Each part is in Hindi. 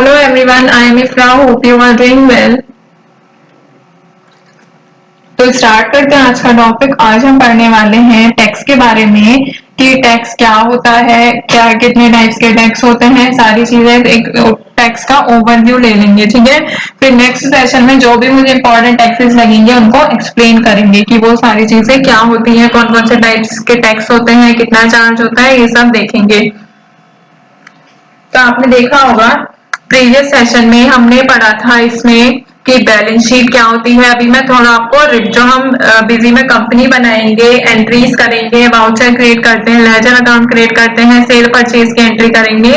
Hello everyone, I am Ifra. Hope you are doing well. तो स्टार्ट करते हैं आज का टॉपिक। आज हम पढ़ने वाले हैं टैक्स के बारे में कि टैक्स क्या होता है, क्या कितने टाइप्स के टैक्स होते हैं, सारी चीजें एक टैक्स का ओवरव्यू ले लेंगे, ठीक है। फिर नेक्स्ट सेशन में जो भी मुझे इंपॉर्टेंट टैक्सेस लगेंगे उनको एक्सप्लेन करेंगे कि वो सारी चीजें क्या होती हैं, कौन कौन से टाइप्स के टैक्स होते हैं, कितना चार्ज होता है, ये सब देखेंगे। तो आपने देखा होगा प्रीवियस सेशन में हमने पढ़ा था इसमें कि बैलेंस शीट क्या होती है। अभी मैं थोड़ा आपको जो हम बिजी में कंपनी बनाएंगे, एंट्रीज करेंगे, वाउचर क्रिएट करते हैं, लेजर अकाउंट क्रिएट करते हैं, सेल परचेज की एंट्री करेंगे,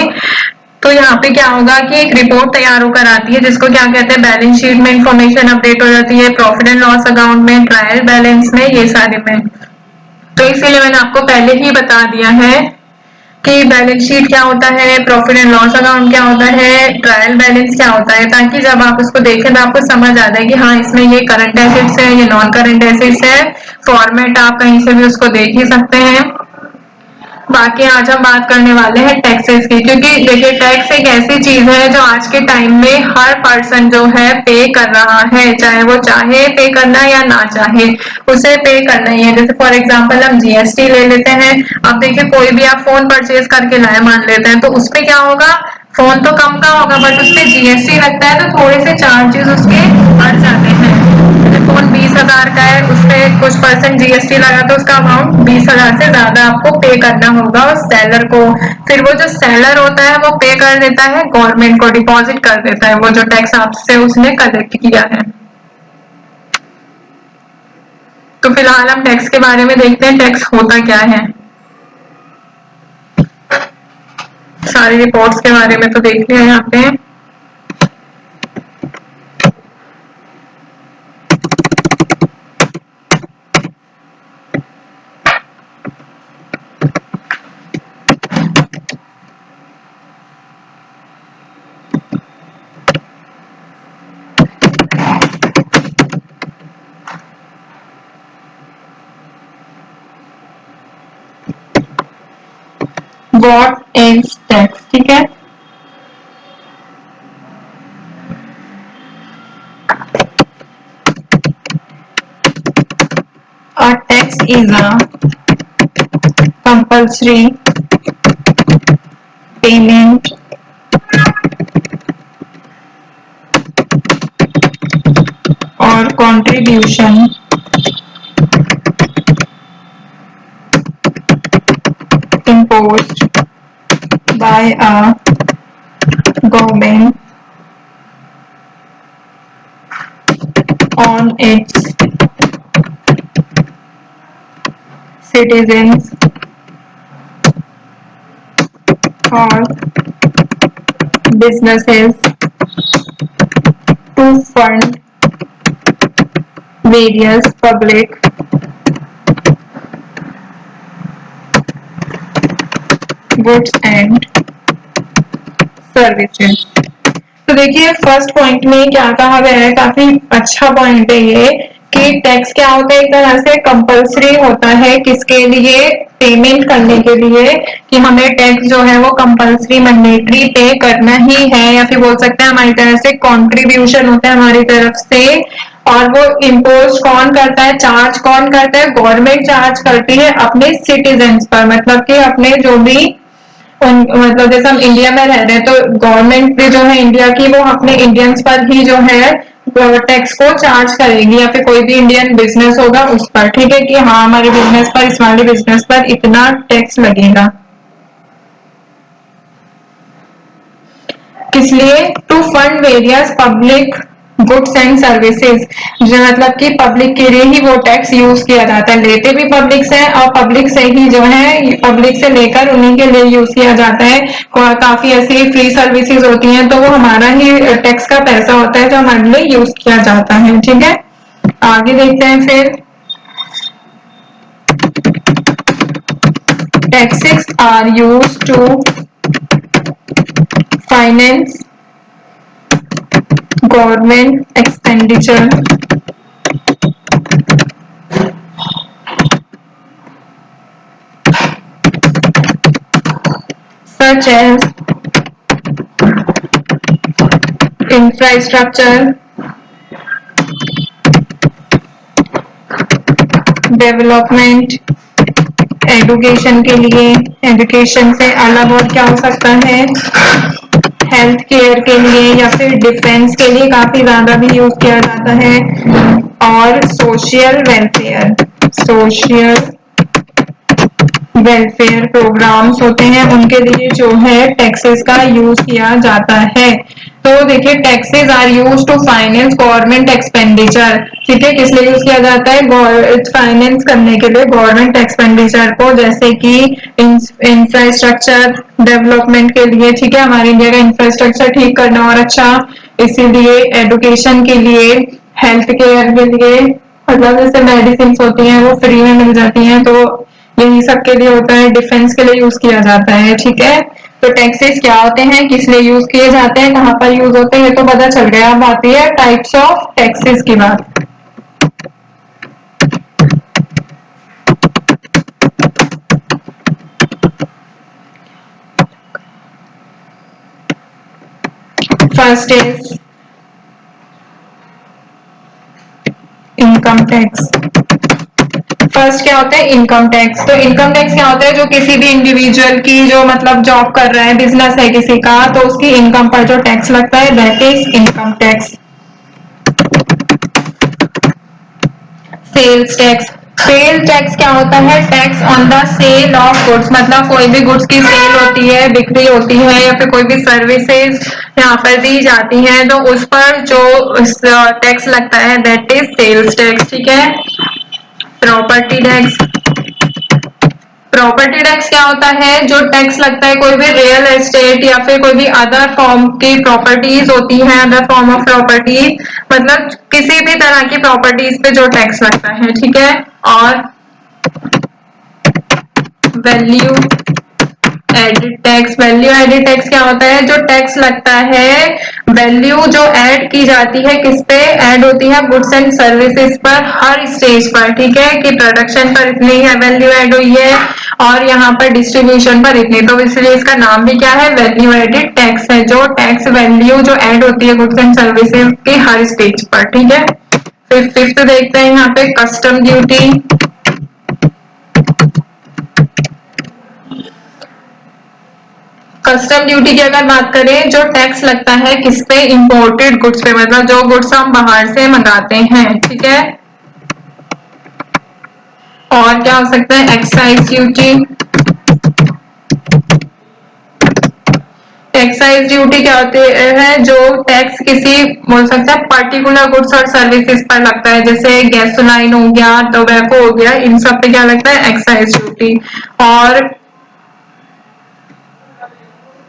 तो यहाँ पे क्या होगा कि एक रिपोर्ट तैयार होकर आती है जिसको क्या कहते हैं, बैलेंस शीट में इंफॉर्मेशन अपडेट हो जाती है, प्रॉफिट एंड लॉस अकाउंट में, ट्रायल बैलेंस में, ये सारे में। तो इसीलिए मैंने आपको पहले ही बता दिया है कि बैलेंस शीट क्या होता है, प्रॉफिट एंड लॉस अकाउंट क्या होता है, ट्रायल बैलेंस क्या होता है, ताकि जब आप उसको देखें तो आपको समझ आ जाए कि हाँ इसमें ये करंट एसेट्स है, ये नॉन करंट एसेट्स है। फॉर्मेट आप कहीं से भी उसको देख ही सकते हैं। बाकी आज हम बात करने वाले हैं टैक्सेस की, क्योंकि देखिए टैक्स एक ऐसी चीज है जो आज के टाइम में हर पर्सन जो है पे कर रहा है, चाहे वो चाहे पे करना या ना चाहे, उसे पे करना ही है। जैसे फॉर एग्जांपल हम जीएसटी ले लेते हैं। अब देखिए कोई भी आप फोन परचेज करके लाए मान लेते हैं, तो उसपे क्या होगा, फोन तो कम का होगा बट उसपे जीएसटी लगता है, तो थोड़े से चार्जेस उसके बढ़ जाते हैं। फोन 20,000 का है, उसपे कुछ परसेंट जीएसटी लगा तो उसका अमाउंट 20,000 से ज्यादा आपको पे करना होगा उस सेलर को। फिर वो जो सेलर होता है वो पे कर देता है गवर्नमेंट को, डिपॉजिट कर देता है वो जो टैक्स आपसे उसने कलेक्ट किया है। तो फिलहाल हम टैक्स के बारे में देखते हैं, टैक्स होता क्या है। सारी रिपोर्ट्स के बारे में तो देख लिया यहाँ पे। व्हाट इज टैक्स, ठीक है। A tax is a compulsory payment or contribution imposed by a government on its citizens or businesses to fund various public goods and services. तो देखिए फर्स्ट पॉइंट में क्या कहा गया है, काफी अच्छा पॉइंट है ये कि टैक्स क्या होता है, एक तरह से कंपलसरी होता है किसके लिए, पेमेंट करने के लिए, कि हमें टैक्स जो है वो कंपलसरी मैंडेटरी पे करना ही है, या फिर बोल सकते हैं हमारी तरफ से कॉन्ट्रीब्यूशन होता है हमारी तरफ से। और वो इम्पोज कौन करता है, चार्ज कौन करता है, गवर्नमेंट चार्ज करती है अपने सिटीजन्स पर, मतलब कि अपने जो भी मतलब जैसे हम इंडिया में रह रहे हैं तो गवर्नमेंट भी जो है इंडिया की वो अपने इंडियंस पर ही जो है टैक्स को चार्ज करेगी, या फिर कोई भी इंडियन बिजनेस होगा उस पर, ठीक है, कि हाँ हमारे बिजनेस पर, इस वाले बिजनेस पर इतना टैक्स लगेगा। किस लिए, to fund various public goods and services, जो मतलब कि पब्लिक के लिए ही वो टैक्स यूज किया जाता है, लेते भी पब्लिक से और पब्लिक से ही जो है, पब्लिक से लेकर उन्हीं के लिए यूज किया जाता है। काफी ऐसी फ्री सर्विसेज होती हैं तो वो हमारा ही टैक्स का पैसा होता है जो हमारे लिए यूज किया जाता है, ठीक है। आगे देखते हैं फिर, taxes are used to finance government expenditure such as infrastructure, development, education के लिए, एजुकेशन से अलग और क्या हो सकता है, हेल्थ केयर के लिए या फिर डिफेंस के लिए काफी ज्यादा भी यूज किया जाता है, और social welfare, social welfare programmes होते हैं उनके लिए जो है टैक्सेस का यूज किया जाता है। तो देखिए taxes are used to finance government expenditure, ठीक है, किस लिए यूज किया जाता है, फाइनेंस करने के लिए गवर्नमेंट एक्सपेंडिचर को, जैसे कि इंफ्रास्ट्रक्चर डेवलपमेंट के लिए, ठीक है, हमारे इंडिया का इंफ्रास्ट्रक्चर ठीक करना और अच्छा, इसीलिए एजुकेशन के लिए, हेल्थ केयर के लिए, मतलब जैसे मेडिसिन होती हैं वो फ्री में मिल जाती हैं, तो यही सब के लिए होता है, डिफेंस के लिए यूज किया जाता है, ठीक है। तो टैक्सेस क्या होते हैं, किस लिए यूज किए जाते हैं, कहाँ पर यूज होते हैं, ये तो पता चल गया। अब आती है टाइप्स ऑफ टैक्सेस की बात। First is income tax. First क्या होता है, इनकम टैक्स। तो इनकम टैक्स क्या होता है, जो किसी भी इंडिविजुअल की जो मतलब जॉब कर रहा है, बिजनेस है किसी का, तो उसकी इनकम पर जो टैक्स लगता है that is income tax. Sales tax. Sale tax क्या होता है, tax on the sale of goods, मतलब कोई भी गुड्स की सेल होती है, बिक्री होती है, या फिर कोई भी सर्विसेज यहाँ पर दी जाती है, तो उस पर जो टैक्स लगता है दैट इज सेल्स टैक्स, ठीक है। Property tax. प्रॉपर्टी टैक्स क्या होता है, जो टैक्स लगता है कोई भी रियल एस्टेट या फिर कोई भी अदर फॉर्म की प्रॉपर्टीज होती है, अदर फॉर्म ऑफ प्रॉपर्टी, मतलब किसी भी तरह की प्रॉपर्टीज पे जो टैक्स लगता है, ठीक है। और value added tax. Value added tax क्या होता है, जो टैक्स लगता है वैल्यू जो ऐड की जाती है, किस पे ऐड होती है, गुड्स एंड सर्विसेज पर, हर स्टेज पर, ठीक है, कि प्रोडक्शन पर इतनी है वैल्यू ऐड हुई है और यहाँ पर डिस्ट्रीब्यूशन पर इतनी, तो इसलिए इसका नाम भी क्या है, वैल्यू एडिड टैक्स है, जो टैक्स वैल्यू जो ऐड होती है गुड्स एंड सर्विसेज के हर स्टेज पर, ठीक है। फिर फिफ्थ देखते हैं यहाँ पे कस्टम ड्यूटी। कस्टम ड्यूटी की अगर बात करें, जो टैक्स लगता है किस पे, इंपोर्टेड गुड्स पे, मतलब जो गुड्स हम बाहर से मंगाते हैं, ठीक है। और क्या हो सकता है, एक्साइज ड्यूटी। एक्साइज ड्यूटी क्या होती है, जो टैक्स किसी बोल सकते हैं पर्टिकुलर गुड्स और सर्विसेज पर लगता है, जैसे गैसोलाइन हो गया, टोबैको हो गया, इन सब पे क्या लगता है, एक्साइज ड्यूटी। और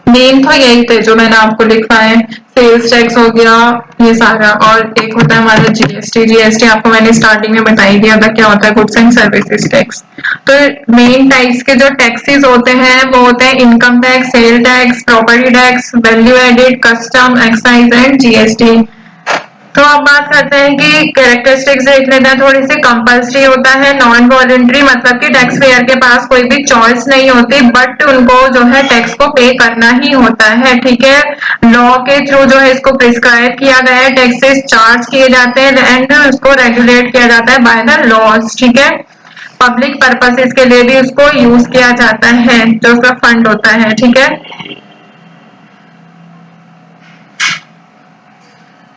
मेन तो यही थे जो मैंने आपको लिखवाए, सेल्स टैक्स हो गया ये सारा, और एक होता है हमारा जीएसटी। जीएसटी आपको मैंने स्टार्टिंग में बता ही दिया था क्या होता है, गुड्स एंड सर्विसेज टैक्स। तो मेन टाइप्स के जो टैक्सेस होते हैं वो होते हैं income tax, sale tax, property tax, value added, custom, excise and GST. तो अब बात करते हैं कि कैरेक्टरिस्टिक्स देख लेते हैं थोड़ी सी। कंपल्सरी होता है, नॉन वॉलेंट्री, मतलब कि टैक्स पेयर के पास कोई भी चॉइस नहीं होती, बट उनको जो है टैक्स को पे करना ही होता है, ठीक है। लॉ के थ्रू जो है इसको प्रिस्क्राइब किया गया है, टैक्सेस चार्ज किए जाते हैं एंड उसको रेगुलेट किया जाता है बाय द लॉज, ठीक है। पब्लिक पर्पसेस के लिए भी उसको यूज किया जाता है, जो उसका फंड होता है, ठीक है।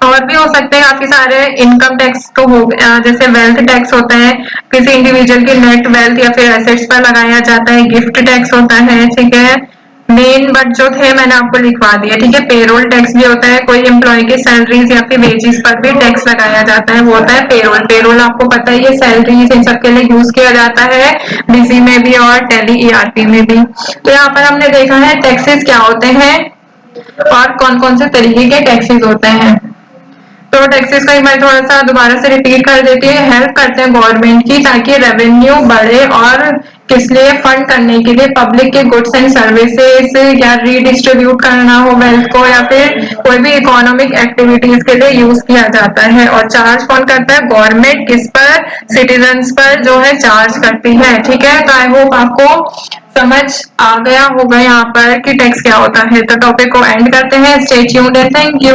और भी हो सकते हैं काफी सारे। इनकम टैक्स तो हो गया, जैसे वेल्थ टैक्स होता है, किसी इंडिविजुअल की नेट वेल्थ या फिर एसेट्स पर लगाया जाता है। गिफ्ट टैक्स होता है, ठीक है। मेन बट जो थे मैंने आपको लिखवा दिया, ठीक है। पेरोल टैक्स भी होता है, कोई एम्प्लॉय की सैलरीज या फिर वेजेस पर भी टैक्स लगाया जाता है, वो होता है पेरोल। पेरोल आपको पता ही है, सैलरीज इन सब के लिए यूज किया जाता है, डीसी में भी और टेली ईआरपी में भी। तो यहाँ पर हमने देखा है टैक्सेस क्या होते हैं और कौन कौन से तरीके के टैक्सेस होते हैं। तो टैक्सेस को एक बार थोड़ा सा दोबारा से रिपीट कर देती है। हेल्प करते हैं गवर्नमेंट की ताकि रेवेन्यू बढ़े, और किस लिए, फंड करने के लिए पब्लिक के गुड्स एंड सर्विसेज या रीडिस्ट्रीब्यूट करना हो वेल्थ को, या फिर कोई भी इकोनॉमिक एक्टिविटीज के लिए यूज किया जाता है। और चार्ज कौन करता है, गवर्नमेंट। किस पर, सिटीजन्स पर जो है चार्ज करती है, ठीक है। तो आई होप आपको समझ आ गया होगा यहाँ पर कि टैक्स क्या होता है। तो टॉपिक को एंड करते हैं। Stay tuned and thank you.